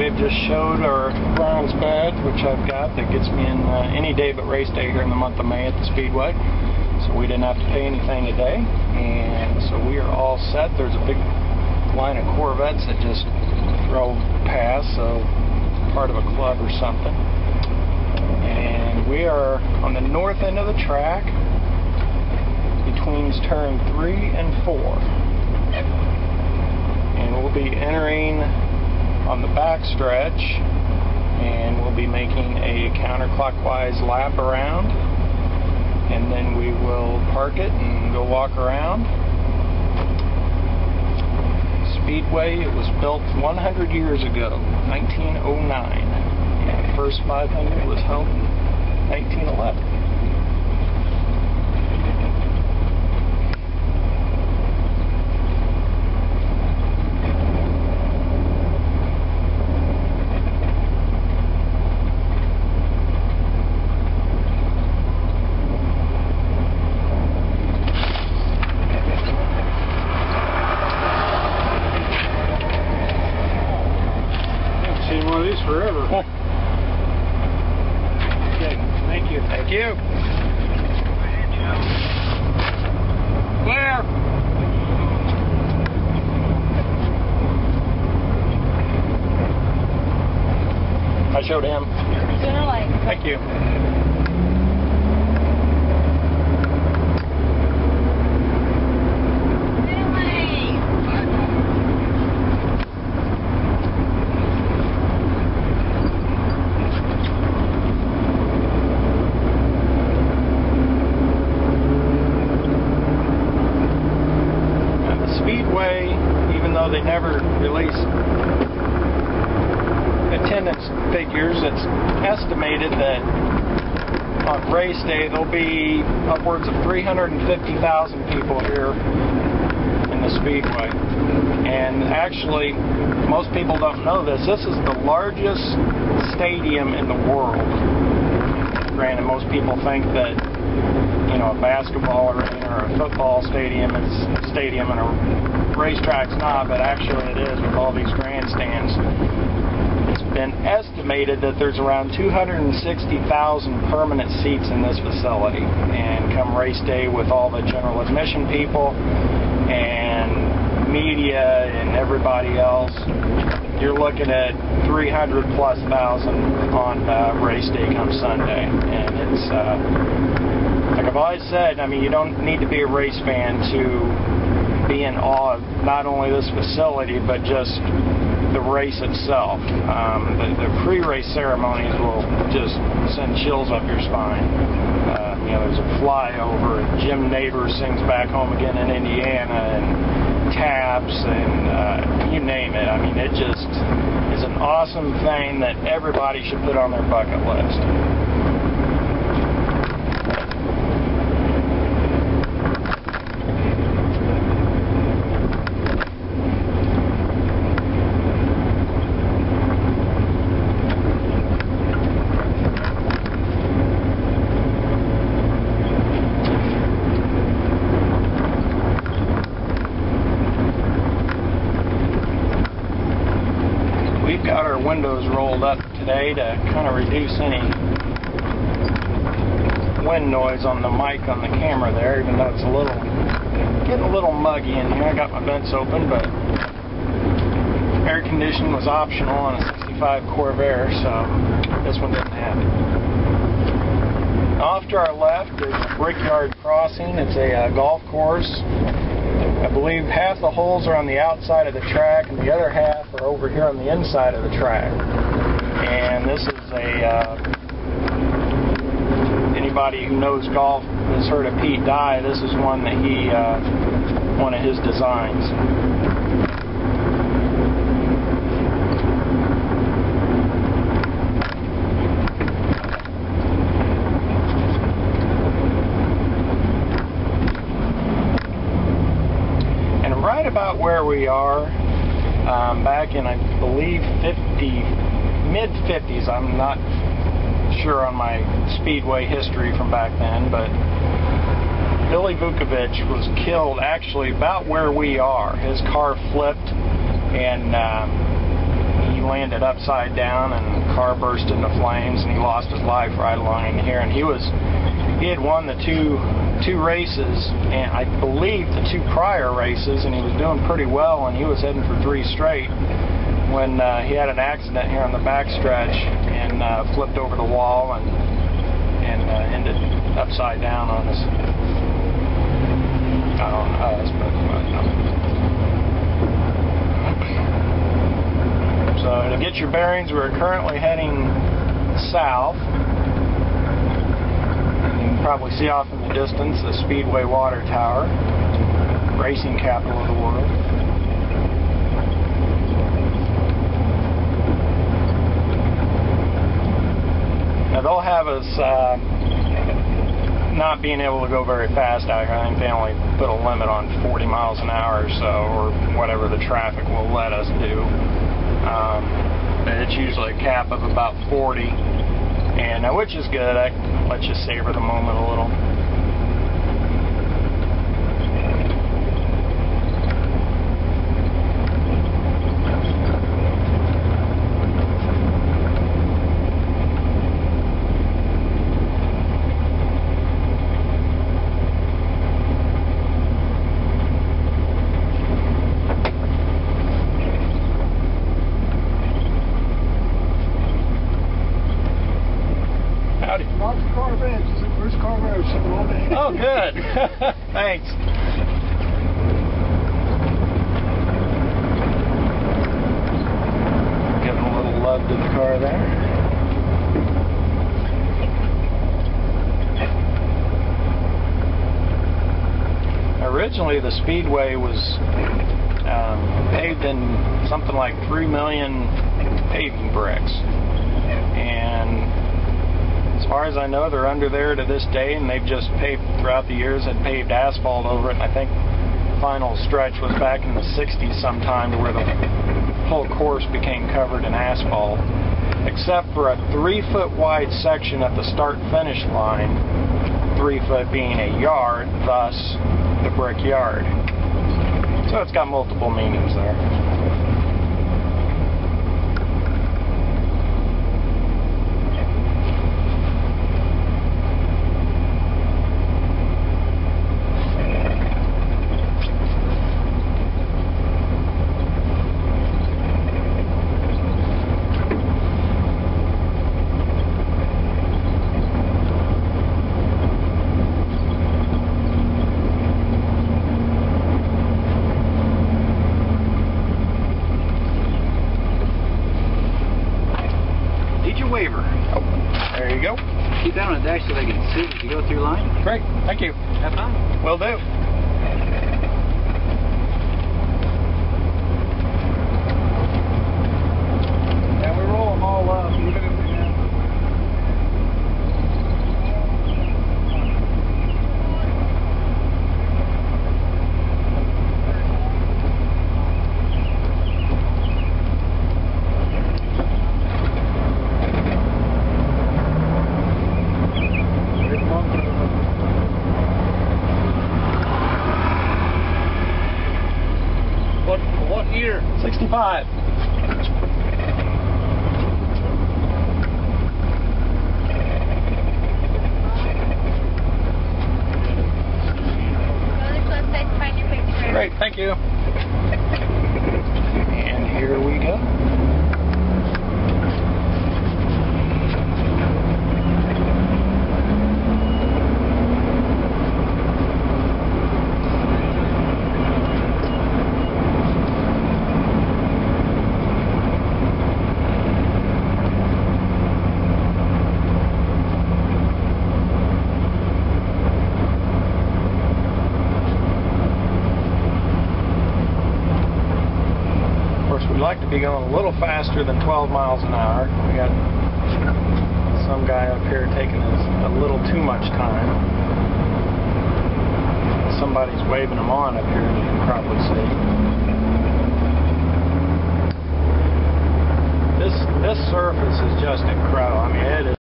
we've just showed our bronze badge, which I've got, that gets me in any day but race day here in the month of May at the Speedway. So we didn't have to pay anything today, and so we are all set. There's a big line of Corvettes that just drove past, so part of a club or something. And we are on the north end of the track between turn 3 and 4. And we'll be entering on the back stretch, and we'll be making a counterclockwise lap around, and then we will park it and go walk around. Speedway, it was built 100 years ago, 1909. And the first 500 was held in 1911. One of these forever. Okay, thank you. Thank you. Where? I showed him. Sooner or later. Thank you. Speedway, even though they never release attendance figures, it's estimated that on race day there'll be upwards of 350,000 people here in the Speedway. And actually, most people don't know this. This is the largest stadium in the world. Granted, most people think that, you know, a basketball arena or a football stadium is a stadium and a racetrack's not, but actually it is with all these grandstands. It's been estimated that there's around 260,000 permanent seats in this facility, and come race day with all the general admission people and media and everybody else, you're looking at 300,000+ on race day come Sunday. And it's like I've always said, I mean, you don't need to be a race fan to be in awe of not only this facility, but just the race itself. The pre-race ceremonies will just send chills up your spine. You know, there's a flyover, and Jim Neighbors sings Back Home Again in Indiana, and taps, and you name it. I mean, it just is an awesome thing that everybody should put on their bucket list. We've got our windows rolled up today to kind of reduce any wind noise on the mic on the camera there, even though it's getting a little muggy in here. I got my vents open, but air conditioning was optional on a 65 Corvair, so this one didn't have it. Off to our left is Brickyard Crossing. It's a golf course. I believe half the holes are on the outside of the track, and the other half are over here on the inside of the track. And this is anybody who knows golf has heard of Pete Dye. This is one that one of his designs. Right about where we are, back in, I believe, mid-50s. I'm not sure on my Speedway history from back then, but Billy Vukovich was killed actually about where we are. His car flipped, and he landed upside down and the car burst into flames, and he lost his life right along in here. And he had won the two races, and I believe the 2 prior races, and he was doing pretty well, and he was heading for 3 straight when he had an accident here on the backstretch and flipped over the wall and ended upside down on us. Not on us, but so to get your bearings, we're currently heading south. You can probably see off in the distance the Speedway water tower, racing capital of the world. Now they'll have us not being able to go very fast out here. I think they only put a limit on 40 miles an hour or so, or whatever the traffic will let us do. It's usually a cap of about 40, and which is good. That lets you savor the moment a little. Lots of Corvairs. It's the first Corvair I've seen all day. Oh, good. Thanks. Giving a little love to the car there. Originally, the Speedway was paved in something like 3 million paving bricks, and as far as I know, they're under there to this day, and they've just paved throughout the years and paved asphalt over it. And I think the final stretch was back in the 60s sometime, where the whole course became covered in asphalt, except for a 3-foot wide section at the start-finish line, 3 foot being a yard, thus the brick yard. So it's got multiple meanings there. Waiver. Oh, there you go. Keep that on the dash so they can see as you go through line. Great. Thank you. Have fun. Will do. Yeah, we roll them all up. Even if we have 65. Great, thank you. And here we go. We'd like to be going a little faster than 12 miles an hour. We got some guy up here taking a little too much time. Somebody's waving him on up here, as you can probably see. This surface is just incredible. I mean, it is.